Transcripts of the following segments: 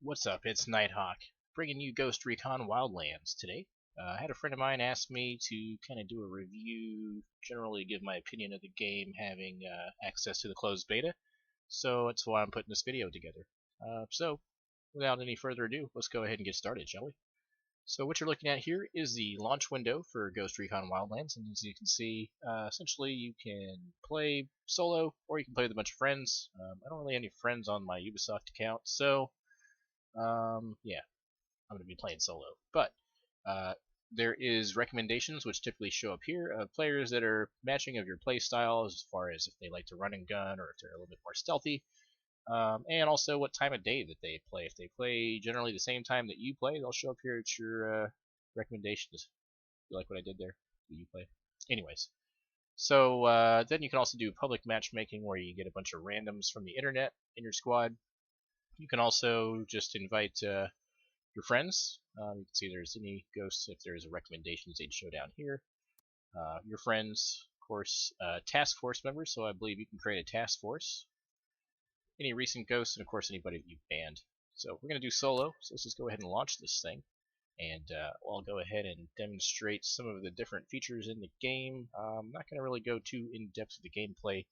What's up? It's Nighthawk, bringing you Ghost Recon Wildlands today. I had a friend of mine ask me to kind of do a review, generally give my opinion of the game, having access to the closed beta, so that's why I'm putting this video together. So, without any further ado, let's go ahead and get started, shall we? So what you're looking at here is the launch window for Ghost Recon Wildlands, and as you can see, essentially you can play solo, or you can play with a bunch of friends. I don't really have any friends on my Ubisoft account, so yeah, I'm going to be playing solo. But there is recommendations which typically show up here of players that are matching of your play style as far as if they like to run and gun or if they're a little bit more stealthy. And also what time of day that they play. If they play generally the same time that you play, they'll show up here at your recommendations. You like what I did there? Do you play? Anyways. So then you can also do public matchmaking where you get a bunch of randoms from the internet in your squad. You can also just invite your friends. You can see there's any ghosts if there's a recommendations they'd show down here. Your friends, of course, task force members, so I believe you can create a task force. Any recent ghosts, and of course anybody that you've banned. So we're going to do solo, so let's just go ahead and launch this thing. And I'll go ahead and demonstrate some of the different features in the game. I'm not going to really go too in-depth with the gameplay.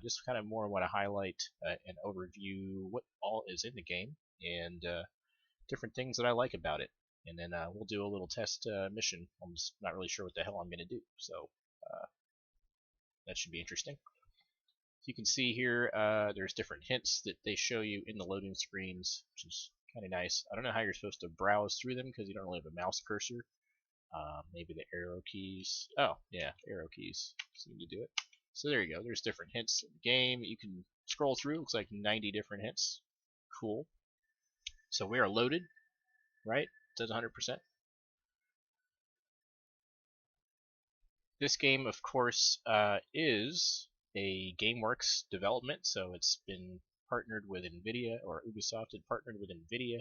Just kind of more want to highlight and overview what all is in the game and different things that I like about it. And then we'll do a little test mission. I'm just not really sure what the hell I'm going to do, so that should be interesting. You can see here there's different hints that they show you in the loading screens, which is kind of nice. I don't know how you're supposed to browse through them because you don't really have a mouse cursor. Maybe the arrow keys. Oh, yeah, arrow keys seem to do it. So there you go. There's different hints in the game. You can scroll through. Looks like 90 different hints. Cool. So we are loaded, right? It says 100%. This game, of course, is a GameWorks development, so it's been partnered with NVIDIA, or Ubisoft had partnered with NVIDIA.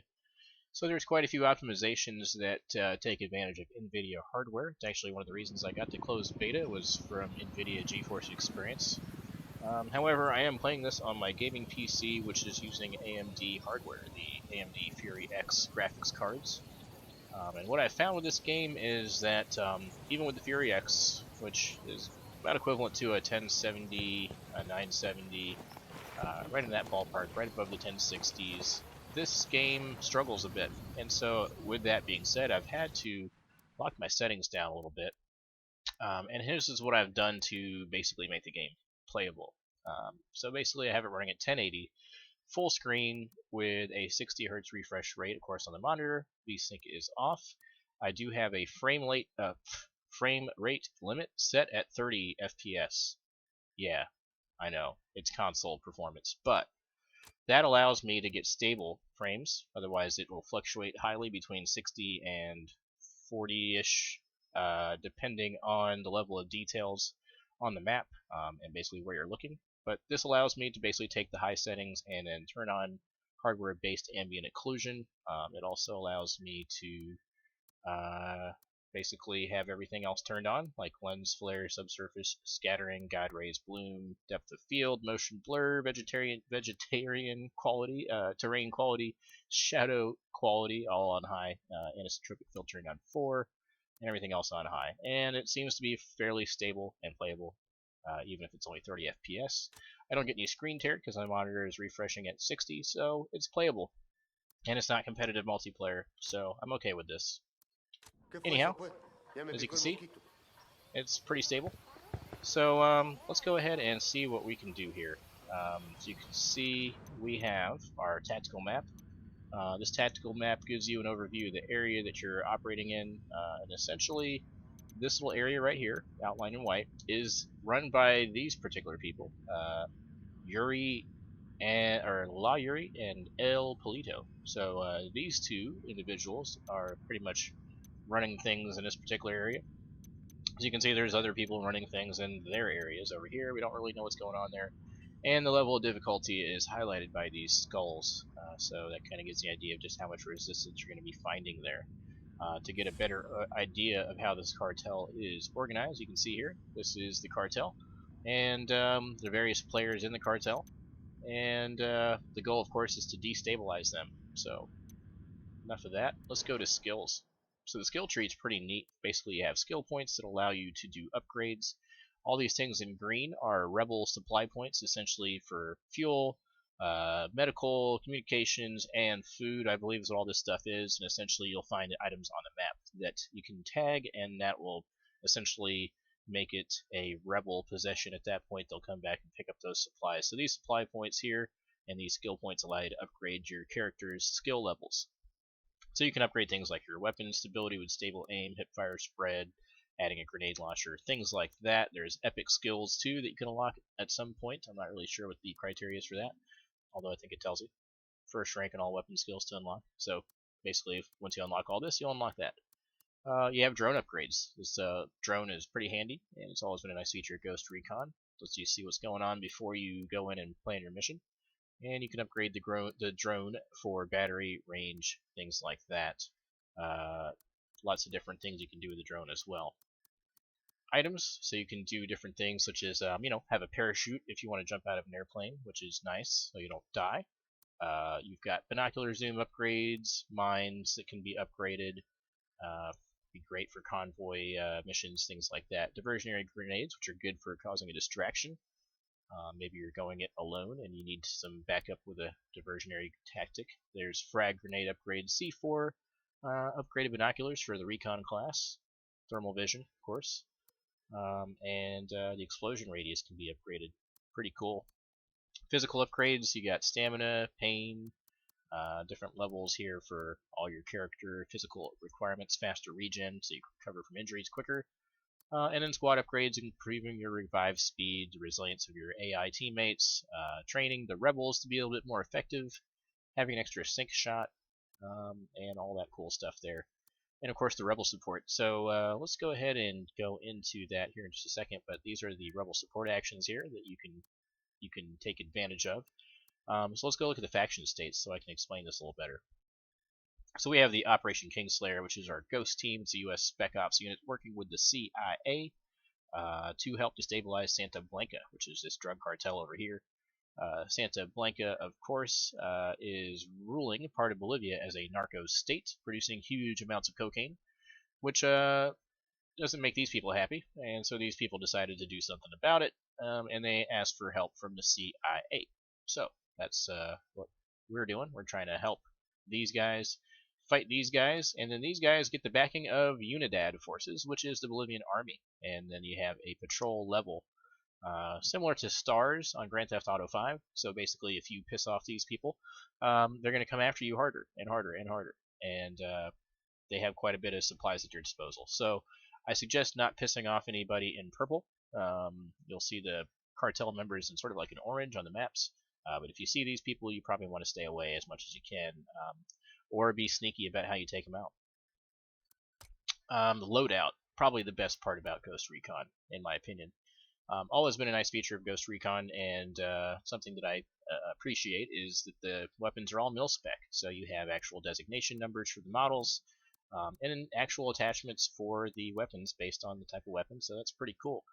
So there's quite a few optimizations that take advantage of NVIDIA hardware. It's actually one of the reasons I got the closed beta was from NVIDIA GeForce Experience. However, I am playing this on my gaming PC, which is using AMD hardware, the AMD Fury X graphics cards. And what I found with this game is that even with the Fury X, which is about equivalent to a 1070, a 970, right in that ballpark, right above the 1060s, this game struggles a bit. And so, with that being said, I've had to lock my settings down a little bit. And here's what I've done to basically make the game playable. So basically, I have it running at 1080, full screen with a 60 Hz refresh rate, of course, on the monitor. VSync is off. I do have a frame rate limit set at 30 FPS. Yeah, I know, it's console performance, but that allows me to get stable frames. Otherwise, it will fluctuate highly between 60 and 40-ish, depending on the level of details on the map and basically where you're looking. But this allows me to basically take the high settings and then turn on hardware-based ambient occlusion. It also allows me to basically have everything else turned on, like lens flare, subsurface scattering, guide rays, bloom, depth of field, motion blur, vegetarian quality, terrain quality, shadow quality, all on high, anisotropic filtering on 4, and everything else on high. And it seems to be fairly stable and playable, even if it's only 30 FPS. I don't get any screen tear because my monitor is refreshing at 60, so it's playable. And it's not competitive multiplayer, so I'm okay with this. Anyhow, as you can see, it's pretty stable. So let's go ahead and see what we can do here. So you can see we have our tactical map. This tactical map gives you an overview of the area that you're operating in, and essentially this little area right here, outlined in white, is run by these particular people, Yuri and La Yuri and El Polito. So these two individuals are pretty much running things in this particular area. As you can see, there's other people running things in their areas over here. We don't really know what's going on there. And the level of difficulty is highlighted by these skulls, so that kind of gives the idea of just how much resistance you're going to be finding there. To get a better idea of how this cartel is organized, you can see here, this is the cartel, and the various players in the cartel. and the goal, of course, is to destabilize them. So enough of that. Let's go to skills. So the skill tree is pretty neat. Basically, you have skill points that allow you to do upgrades. All these things in green are rebel supply points, essentially for fuel, medical, communications, and food, I believe is what all this stuff is. And essentially, you'll find items on the map that you can tag, and that will essentially make it a rebel possession. At that point, they'll come back and pick up those supplies. So these supply points here and these skill points allow you to upgrade your character's skill levels. So you can upgrade things like your weapon stability with stable aim, hipfire spread, adding a grenade launcher, things like that. There's epic skills too that you can unlock at some point. I'm not really sure what the criteria is for that, although I think it tells you. First rank and all weapon skills to unlock. So basically, once you unlock all this, you'll unlock that. You have drone upgrades. This drone is pretty handy, and it's always been a nice feature of Ghost Recon. Lets you see what's going on before you go in and plan your mission. And you can upgrade the drone for battery, range, things like that. Lots of different things you can do with the drone as well. Items, so you can do different things such as, have a parachute if you want to jump out of an airplane, which is nice, so you don't die. You've got binocular zoom upgrades, mines that can be upgraded, be great for convoy missions, things like that. Diversionary grenades, which are good for causing a distraction. Maybe you're going it alone and you need some backup with a diversionary tactic. There's frag grenade upgrade, C4, upgraded binoculars for the Recon class, thermal vision, of course, and the explosion radius can be upgraded. Pretty cool. Physical upgrades, you got stamina, pain, different levels here for all your character physical requirements, faster regen, so you can recover from injuries quicker. And then squad upgrades, improving your revive speed, the resilience of your AI teammates, training the rebels to be a little bit more effective, having an extra sync shot, and all that cool stuff there. And of course the rebel support. So let's go ahead and go into that here in just a second. But these are the rebel support actions here that you can take advantage of. So let's go look at the faction states so I can explain this a little better. So we have the Operation Kingslayer, which is our ghost team. It's a U.S. Spec Ops unit working with the CIA to help destabilize Santa Blanca, which is this drug cartel over here. Santa Blanca, of course, is ruling part of Bolivia as a narco state, producing huge amounts of cocaine, which doesn't make these people happy, and so these people decided to do something about it, and they asked for help from the CIA. So that's what we're doing. We're trying to help these guys fight these guys, and then these guys get the backing of Unidad forces, which is the Bolivian army, and then you have a patrol level similar to stars on Grand Theft Auto 5. So basically, if you piss off these people, they're going to come after you harder and harder and harder, and they have quite a bit of supplies at your disposal. So I suggest not pissing off anybody in purple. You'll see the cartel members in sort of like an orange on the maps, but if you see these people, you probably want to stay away as much as you can, or be sneaky about how you take them out. The loadout, probably the best part about Ghost Recon, in my opinion. Always been a nice feature of Ghost Recon, and something that I appreciate is that the weapons are all mil-spec, so you have actual designation numbers for the models, and actual attachments for the weapons based on the type of weapon, so that's pretty cool.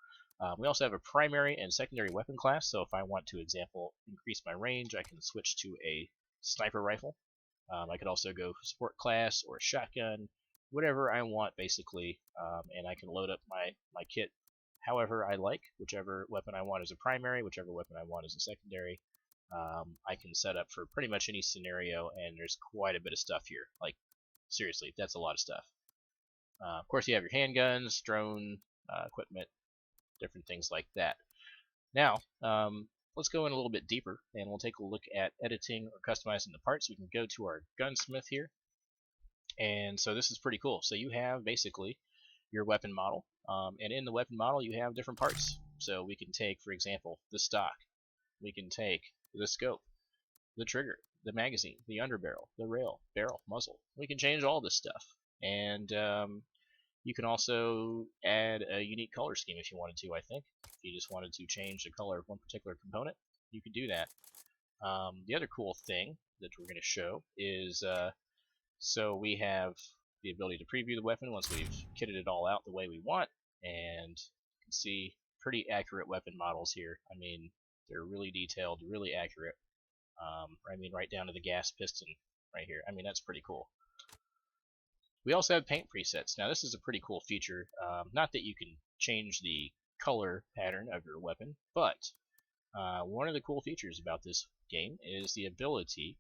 We also have a primary and secondary weapon class, so if I want to, example, increase my range, I can switch to a sniper rifle. I could also go support class or shotgun, whatever I want basically, and I can load up my kit however I like, whichever weapon I want as a primary, whichever weapon I want as a secondary. I can set up for pretty much any scenario, and there's quite a bit of stuff here. Like, seriously, that's a lot of stuff. Of course, you have your handguns, drone equipment, different things like that. Now, let's go in a little bit deeper, and we'll take a look at editing or customizing the parts. We can go to our gunsmith here, and so this is pretty cool. So you have basically your weapon model, and in the weapon model you have different parts. So we can take, for example, the stock, we can take the scope, the trigger, the magazine, the underbarrel, the rail, barrel, muzzle. We can change all this stuff, and you can also add a unique color scheme if you wanted to. I think if you just wanted to change the color of one particular component, you could do that. The other cool thing that we're going to show is so we have the ability to preview the weapon once we've kitted it all out the way we want, and you can see pretty accurate weapon models here. I mean, They're really detailed, really accurate. I mean, right down to the gas piston right here. I mean, that's pretty cool. We also have paint presets. Now, this is a pretty cool feature. Not that you can change the color pattern of your weapon, but one of the cool features about this game is the ability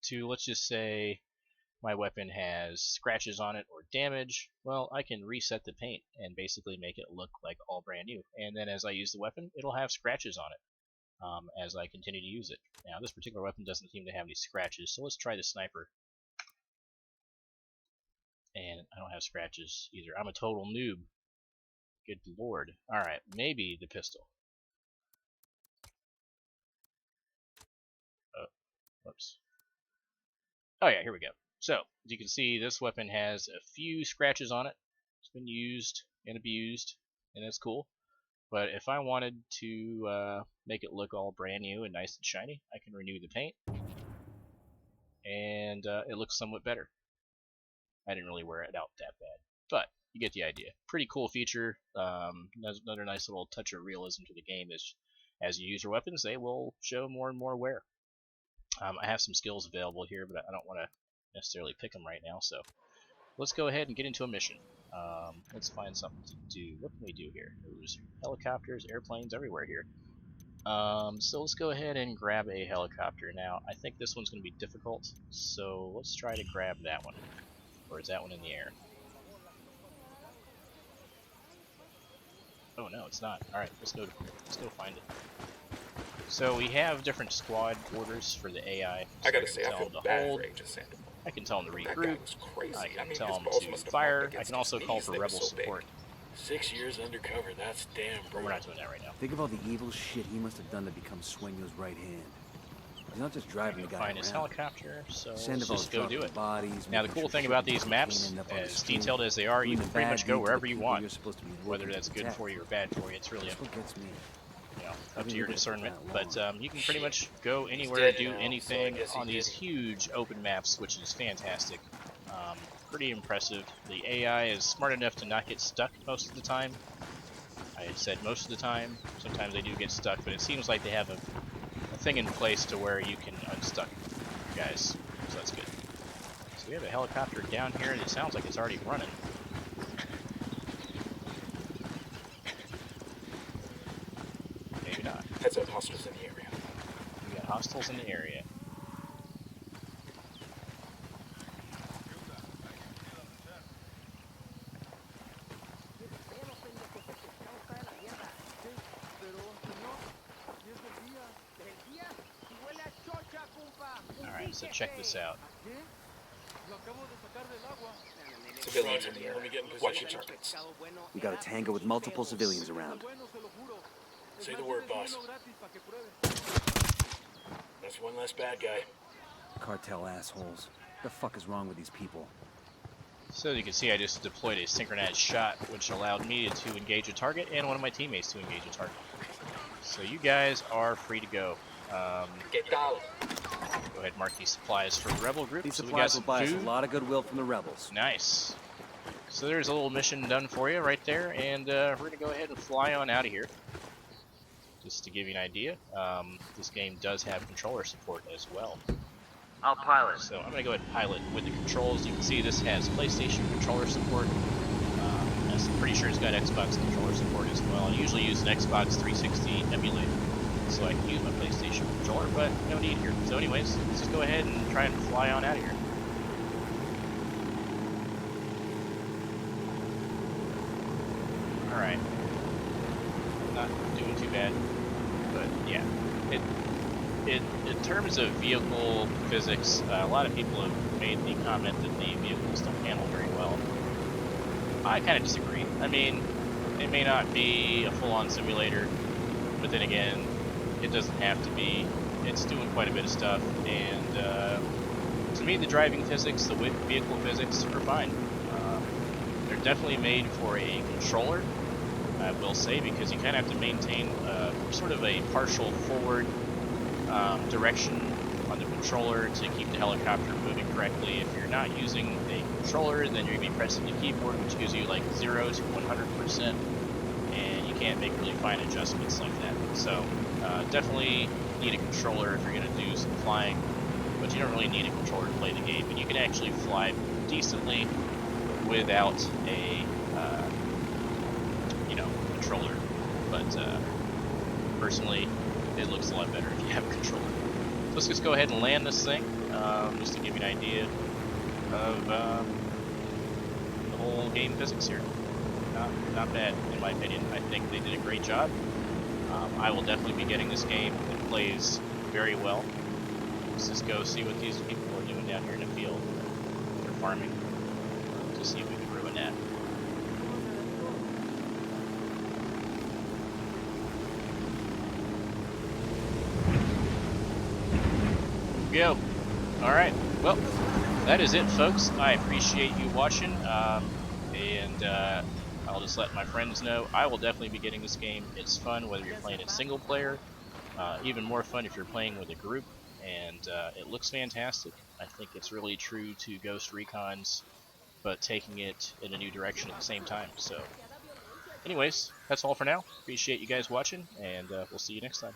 to, let's just say, my weapon has scratches on it or damage. Well, I can reset the paint and basically make it look like all brand new. And then as I use the weapon, it'll have scratches on it as I continue to use it. Now, this particular weapon doesn't seem to have any scratches, so let's try the sniper. And I don't have scratches either. I'm a total noob. Good lord. Alright, maybe the pistol. Oh, whoops. Oh yeah, here we go. So, as you can see, this weapon has a few scratches on it. It's been used and abused, and that's cool. But if I wanted to make it look all brand new and nice and shiny, I can renew the paint, and it looks somewhat better. I didn't really wear it out that bad, but you get the idea. Pretty cool feature. Another nice little touch of realism to the game is, as you use your weapons, they will show more and more wear. I have some skills available here, but I don't want to necessarily pick them right now, so let's go ahead and get into a mission. Let's find something to do. What can we do here? There's helicopters, airplanes everywhere here. So let's go ahead and grab a helicopter. Now, I think this one's going to be difficult, so let's try to grab that one. Or is that one in the air? Oh no, it's not. Alright, let's go find it. So we have different squad orders for the AI. So I gotta say, I feel bad for Agent Sandoval. I can tell them to regroup. I can tell them to fire. I can also call for rebel support. 6 years undercover, that's damn But brutal. we're not doing that right now. Think of all the evil shit he must have done to become Sueño's right hand. He's not just driving the guy Find his around. helicopter, so let's Sandoval's just go do it. bodies, Now the making cool sure thing about shit these doesn't maps, end up on the as street, detailed as they are, you doing can the pretty bad much deed go to wherever the you people want. you're supposed to be Whether looking that's to good protect. for you or bad for you, it's really That's what gets me. up to your discernment. But you can pretty much go anywhere, dead do now, anything so I guess he on these didn't. huge open maps, which is fantastic. Pretty impressive. The AI is smart enough to not get stuck most of the time. I said most of the time. Sometimes they do get stuck, but it seems like they have a thing in place to where you can unstuck guys. So that's good. So we have a helicopter down here, and it sounds like it's already running. Maybe not. Heads up, hostiles in the area. We got hostiles in the area. Alright, so check this out. Civilians in the area. Watch your targets. We got a tango with multiple civilians around. Say the word, boss. That's one less bad guy. Cartel assholes. What the fuck is wrong with these people? So you can see I just deployed a synchronized shot, which allowed me to engage a target and one of my teammates to engage a target. So you guys are free to go. Get down. Go ahead and mark these supplies for the rebel group. These So we got supplies will some buy us a food. lot of goodwill from the rebels. Nice. So there's a little mission done for you right there, and we're going to go ahead and fly on out of here. Just to give you an idea, this game does have controller support as well. I'll pilot. So I'm going to go ahead and pilot with the controls. You can see this has PlayStation controller support. I'm pretty sure it's got Xbox controller support as well. I usually use an Xbox 360 emulator, so I can use my PlayStation controller, but no need here. So anyways, let's just go ahead and try and fly on out of here. Alright. Not doing too bad, but yeah. In terms of vehicle physics, a lot of people have made the comment that the vehicles don't handle very well. I kind of disagree. I mean, it may not be a full-on simulator, but then again, it doesn't have to be. It's doing quite a bit of stuff, and to me, the driving physics, the vehicle physics are fine. They're definitely made for a controller, I will say, because you kind of have to maintain sort of a partial forward direction on the controller to keep the helicopter moving correctly. If you're not using a controller, then you're going to be pressing the keyboard, which gives you like 0 to 100%, and you can't make really fine adjustments like that. So Definitely need a controller if you're going to do some flying, but you don't really need a controller to play the game, and you can actually fly decently without a controller. But personally, it looks a lot better if you have a controller. So let's just go ahead and land this thing, just to give you an idea of the whole game physics here. Not bad, in my opinion. I think they did a great job. I will definitely be getting this game. It plays very well. Let's just go see what these people are doing down here in the field. They're farming. To see if we can ruin that. Go. Alright, well, that is it, folks. I appreciate you watching, and I'll just let my friends know I will definitely be getting this game. It's fun whether you're playing it single player, even more fun if you're playing with a group, and it looks fantastic. I think it's really true to Ghost Recon's, but taking it in a new direction at the same time. So anyways, that's all for now. Appreciate you guys watching, and we'll see you next time.